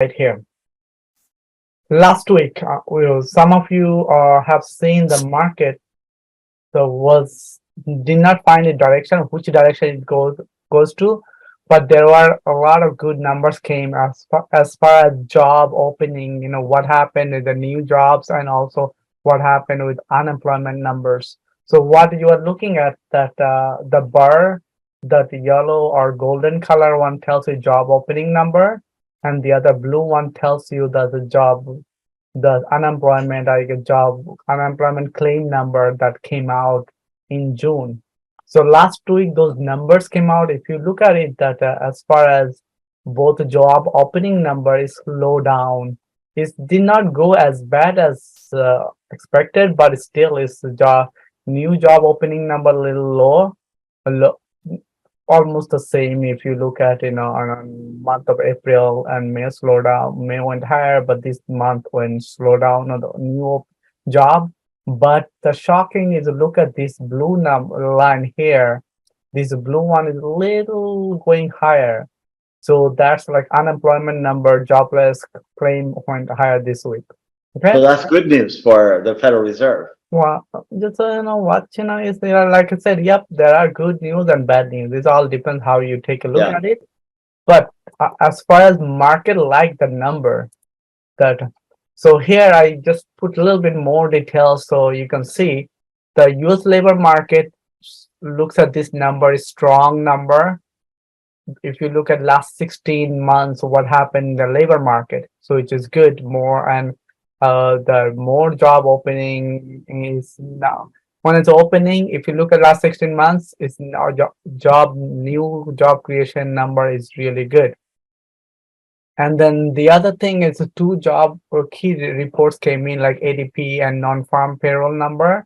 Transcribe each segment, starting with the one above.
right here. Last week, some of you have seen the market was did not find a direction, which direction it goes to, but there were a lot of good numbers came as far as job opening. What happened with the new jobs and also what happened with unemployment numbers. So what you are looking at that the bar, that yellow or golden color one tells you job opening number, and the other blue one tells you that the unemployment, like a job unemployment claim number that came out in June. So last week those numbers came out. If you look at it, that as far as both job opening number is slow down, it did not go as bad as expected, but still is job new job opening number a little low, almost the same. If you look at on a month of April and May slow down, May went higher, but this month went slow down on the new job. But the shocking is, look at this blue number line here. This blue one is little going higher. So that's like unemployment number, jobless claim went higher this week. So Okay. that's good news for the Federal Reserve. Well, just what is there, like I said, yep, there are good news and bad news. This all depends how you take a look Yeah. at it. But as far as market like the number, that so here I just put a little bit more details so you can see the US labor market looks at this number is strong number. If you look at last 16 months, what happened in the labor market, so it is good more, and the more job opening is now when it's opening. If you look at last 16 months, it's now new job creation number is really good. And then the other thing is the two job or key reports came in, like ADP and non-farm payroll number,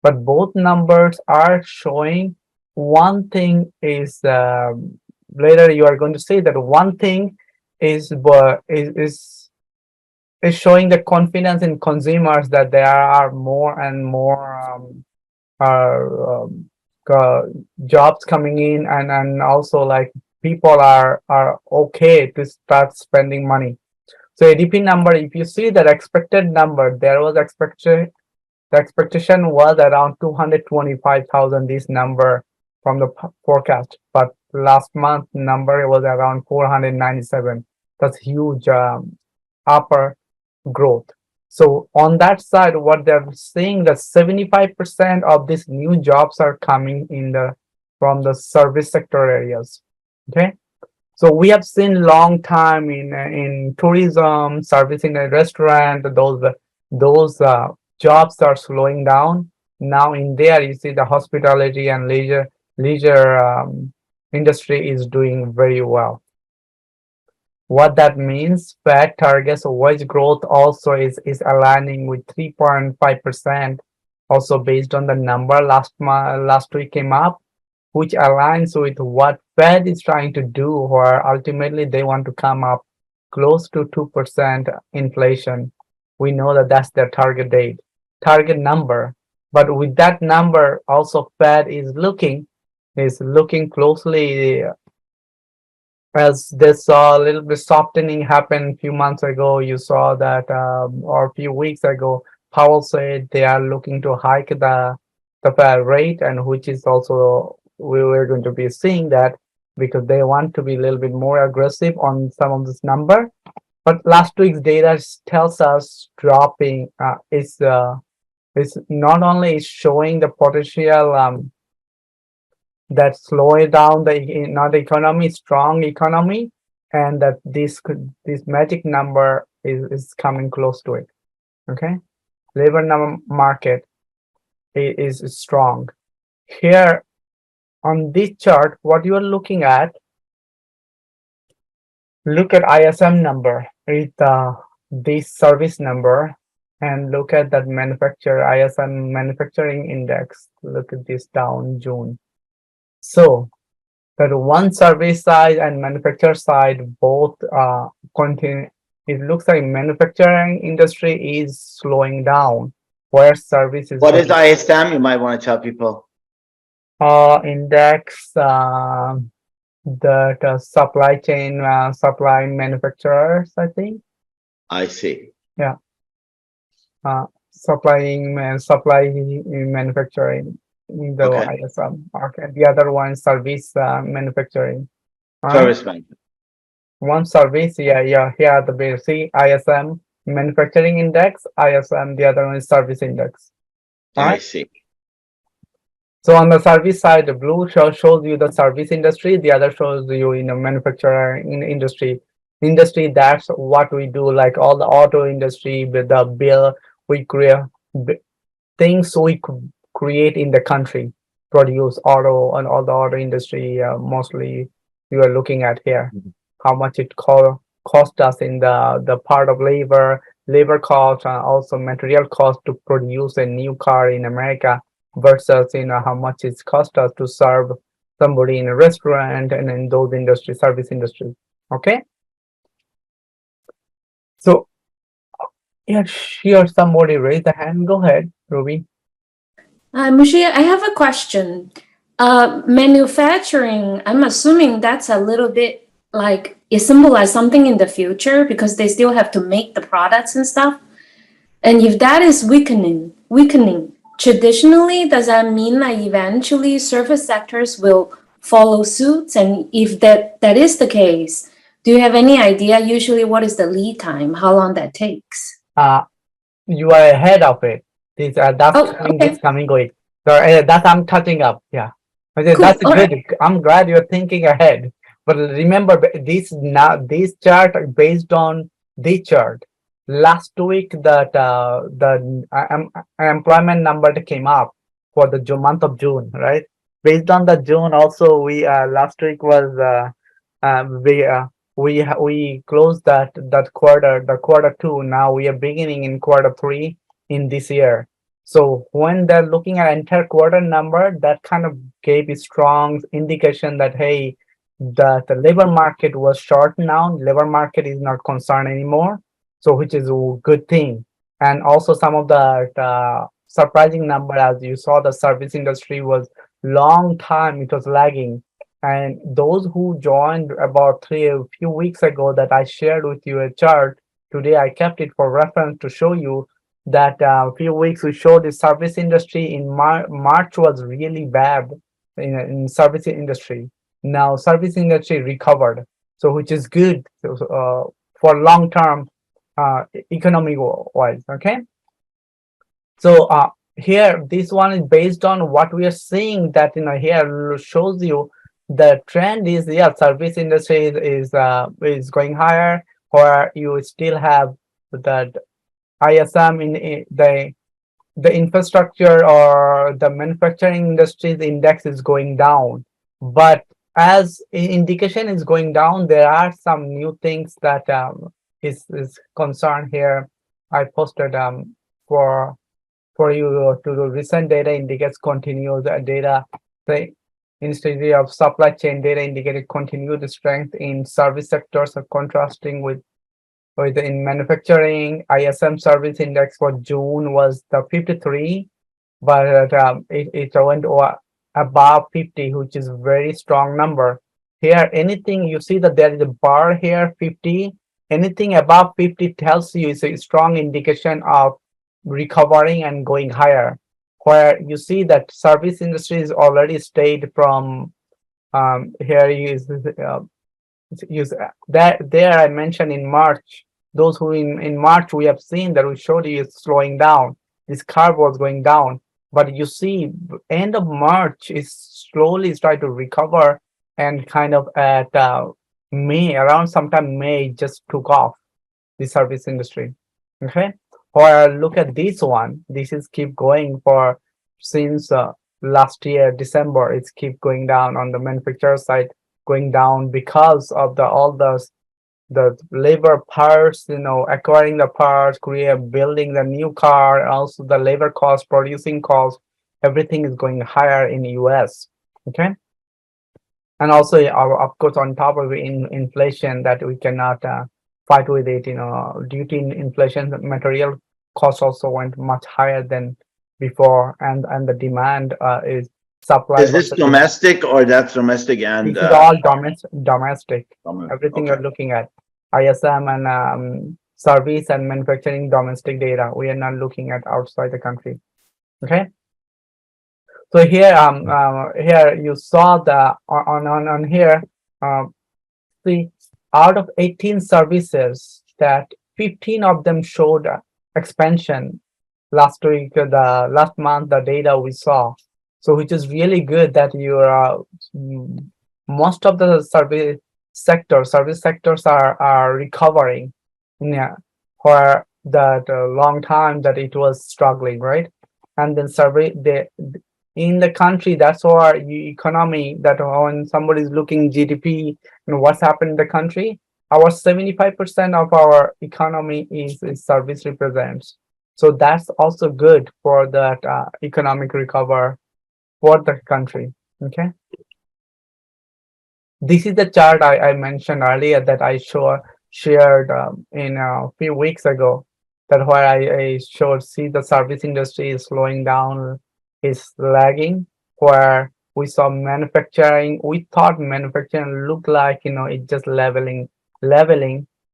but both numbers are showing one thing is later you are going to say that one thing is is showing the confidence in consumers, that there are more and more uh, um, uh, jobs coming in, and also like people are okay to start spending money. So ADP number, if you see that expected number, there was expectation, the expectation was around 225,000, this number from the forecast, but last month number was around 497. That's huge upper growth. So on that side, what they're saying that 75% of these new jobs are coming in the from the service sector areas. Okay, so we have seen long time in tourism, service in a restaurant, those jobs are slowing down. Now in there, you see the hospitality and leisure industry is doing very well. What that means, Fed targets wage growth also is aligning with 3.5%, also based on the number last week came up, which aligns with what Fed is trying to do, where ultimately they want to come up close to 2% inflation. We know that that's their target number. But with that number, also Fed is looking closely, as they saw a little bit softening happen a few months ago. You saw that, or a few weeks ago, Powell said they are looking to hike the Fed rate, and which is also we were going to be seeing that, because they want to be a little bit more aggressive on some of this number. But last week's data tells us dropping is not only is showing the potential that slow down not the economy, strong economy, and that this magic number is coming close to it. Okay, labor market is strong. Here on this chart, what you are looking at, look at ISM number, it's this service number, and look at that ISM manufacturing index. Look at this down June. So that one service side and manufacturer side both continue. It looks like manufacturing industry is slowing down, where service is What is going. ISM? You might want to tell people. Index that supply chain, supply manufacturers, I think. I see. Yeah, supply manufacturing, the Okay. ISM. Okay, the other one service manufacturing. All right, Service management. one service. Yeah, yeah. Here are the basic ISM manufacturing index, ISM. The other one is service index. All I right. see. So on the service side, the blue shows you the service industry. The other shows you in the manufacturer in industry. Industry, that's what we do, like all the auto industry with the bill we create, things we create in the country, produce auto and all the auto industry. Mostly you are looking at here, how much it cost us in the part of labor cost, and also material cost to produce a new car in America versus how much it cost us to serve somebody in a restaurant and in those industry, service industry. Okay, so yeah, here somebody raised a hand. Go ahead, Ruby. Mushia, I have a question. Manufacturing, I'm assuming that's a little bit like it symbolizes something in the future because they still have to make the products and stuff. And if that is weakening, traditionally, does that mean that eventually service sectors will follow suits? And if that is the case, do you have any idea usually what is the lead time, how long that takes? Uh, you are ahead of it. That's Oh, coming, this okay, coming, going. So that's I'm touching up. Yeah, okay, cool. that's All right. good. I'm glad you're thinking ahead. But remember, this chart are based on the chart. Last week, that the employment number that came up for the month of June, right? Based on the June, also we last week was uh, we uh, we closed that quarter, the quarter two. Now we are beginning in quarter three in this year. So when they're looking at entire quarter number, that kind of gave a strong indication that hey, the labor market was short now. Labor market is not concerned anymore. So which is a good thing. And also some of the surprising number, as you saw, the service industry was long time it was lagging. And those who joined about a few weeks ago, that I shared with you a chart today, I kept it for reference to show you that a few weeks we showed the service industry in March was really bad in service industry. Now service industry recovered, so which is good for long term economic wise. Okay, so here this one is based on what we are seeing, that here shows you the trend is, yeah, service industry is going higher, or you still have that ISM in the infrastructure or the manufacturing industries index is going down. But as indication is going down, there are some new things that is concerned here. I posted for you to the recent data indicates continued data. The Institute of Supply Chain data indicated continued strength in service sectors, contrasting with in manufacturing. ISM service index for June was the 53, but it went above 50, which is very strong number. Here, anything you see that there is a bar here, 50, anything above 50 tells you is a strong indication of recovering and going higher. Where you see that service industry is already stayed from here is use that there I mentioned in March. Those who in March we have seen that we showed you is slowing down. This curve was going down, but you see end of March is slowly start to recover, and kind of at May, around sometime May, just took off the service industry. Okay, or look at this one. This is keep going for since last year December. It's keep going down on the manufacturer side, going down because of the all the labor parts, acquiring the parts, building the new car, also the labor cost, producing cost, everything is going higher in the US. Okay, and also of course on top of inflation that we cannot fight with it, due to inflation, material costs also went much higher than before, and the demand is supply Is this versus demand. domestic or that's domestic and This is all domestic. Everything okay. you're looking at, ISM and service and manufacturing domestic data. We are not looking at outside the country. Okay. So here, here you saw the on here. See, out of 18 services, that 15 of them showed expansion last week, the last month, the data we saw. So which is really good that you are most of the service sectors are recovering. Yeah, for that long time that it was struggling, right? And then survey in the country, that's our economy, that when somebody is looking GDP and what's happened in the country, our 75% of our economy is service represents. So that's also good for that economic recover for the country. Okay. This is the chart I mentioned earlier that I shared in a few weeks ago, that where I showed, see the service industry is slowing down, is lagging, where we saw manufacturing, we thought manufacturing looked like, it just leveling.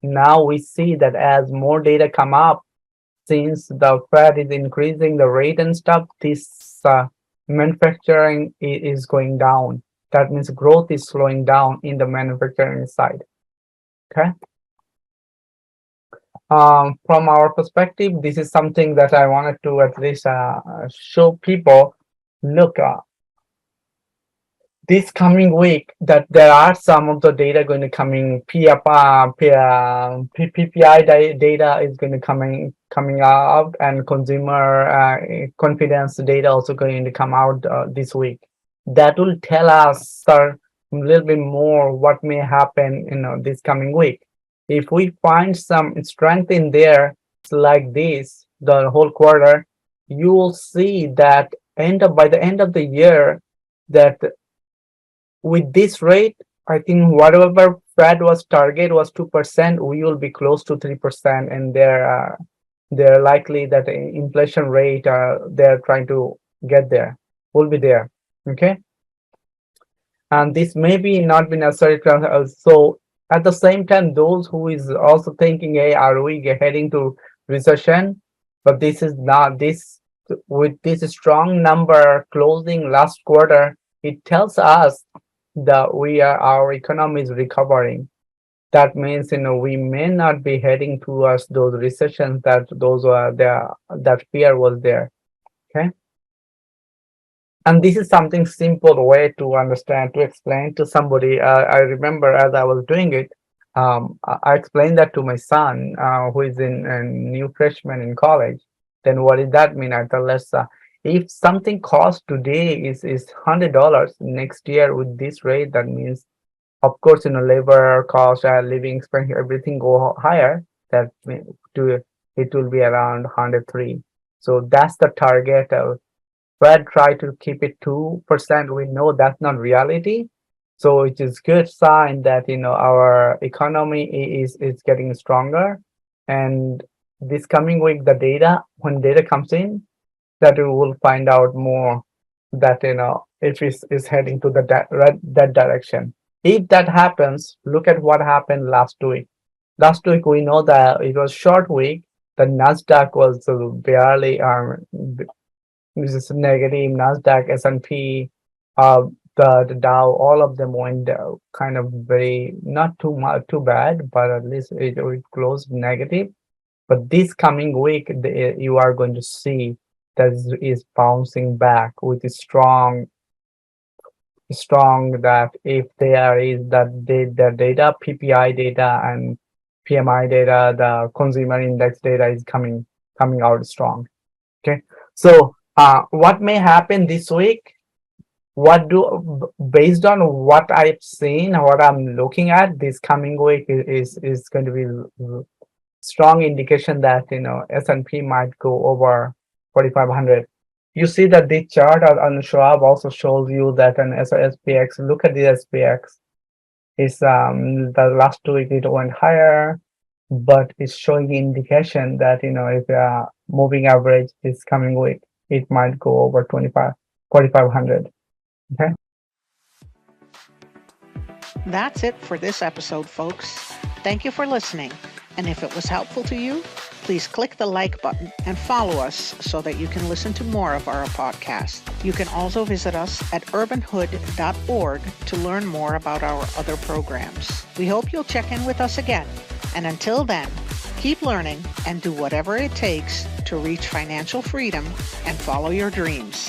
Now we see that as more data come up, since the Fed is increasing the rate and stuff, this manufacturing is going down. That means growth is slowing down in the manufacturing side. Okay. From our perspective, this is something that I wanted to at least show people. Look, this coming week, that there are some of the data going to coming. PPI data is going to coming out, and consumer confidence data also going to come out this week. That will tell us a little bit more what may happen this coming week. If we find some strength in there like this the whole quarter, you will see that by the end of the year, that with this rate, I think whatever Fed was target was 2%, we will be close to 3%, and they're likely that the inflation rate they're trying to get there will be there. Okay. And this may be not be necessary. So at the same time, those who is also thinking, hey, are we heading to recession? But this is not this. With this strong number closing last quarter, it tells us that our economy is recovering. That means we may not be heading towards those recessions that those were there, that fear was there. Okay. And this is something simple way to understand, to explain to somebody. I remember as I was doing it, I explained that to my son, who is in a new freshman in college. Then what does that mean? I thought, if something cost today is $100, next year with this rate, that means, of course, labor cost, living expense, everything go higher. That it will be around 103. So that's the target. Fed try to keep it 2%. We know that's not reality. So it is good sign that our economy is getting stronger. And this coming week, the data, when data comes in, that we will find out more that if is heading to that direction. If that happens, look at what happened last week. Last week we know that it was short week. The Nasdaq was barely this is negative. Nasdaq, S&P, the Dow, all of them went kind of very not too bad, but at least it closed negative. But this coming week, you are going to see that is bouncing back with a strong that if there is that the data, PPI data and PMI data, the consumer index data is coming out strong. Okay, so what may happen this week? Based on what I've seen, what I'm looking at this coming week is going to be strong indication that S&P might go over 4,500. You see that this chart on Schwab also shows you that an SPX. Look at the SPX. Is the last 2 weeks it went higher, but it's showing the indication that if moving average is coming week, it might go over 4,500. Okay. That's it for this episode, folks. Thank you for listening. And if it was helpful to you, please click the like button and follow us so that you can listen to more of our podcast. You can also visit us at urbanhood.org to learn more about our other programs. We hope you'll check in with us again. And until then, keep learning and do whatever it takes to reach financial freedom and follow your dreams.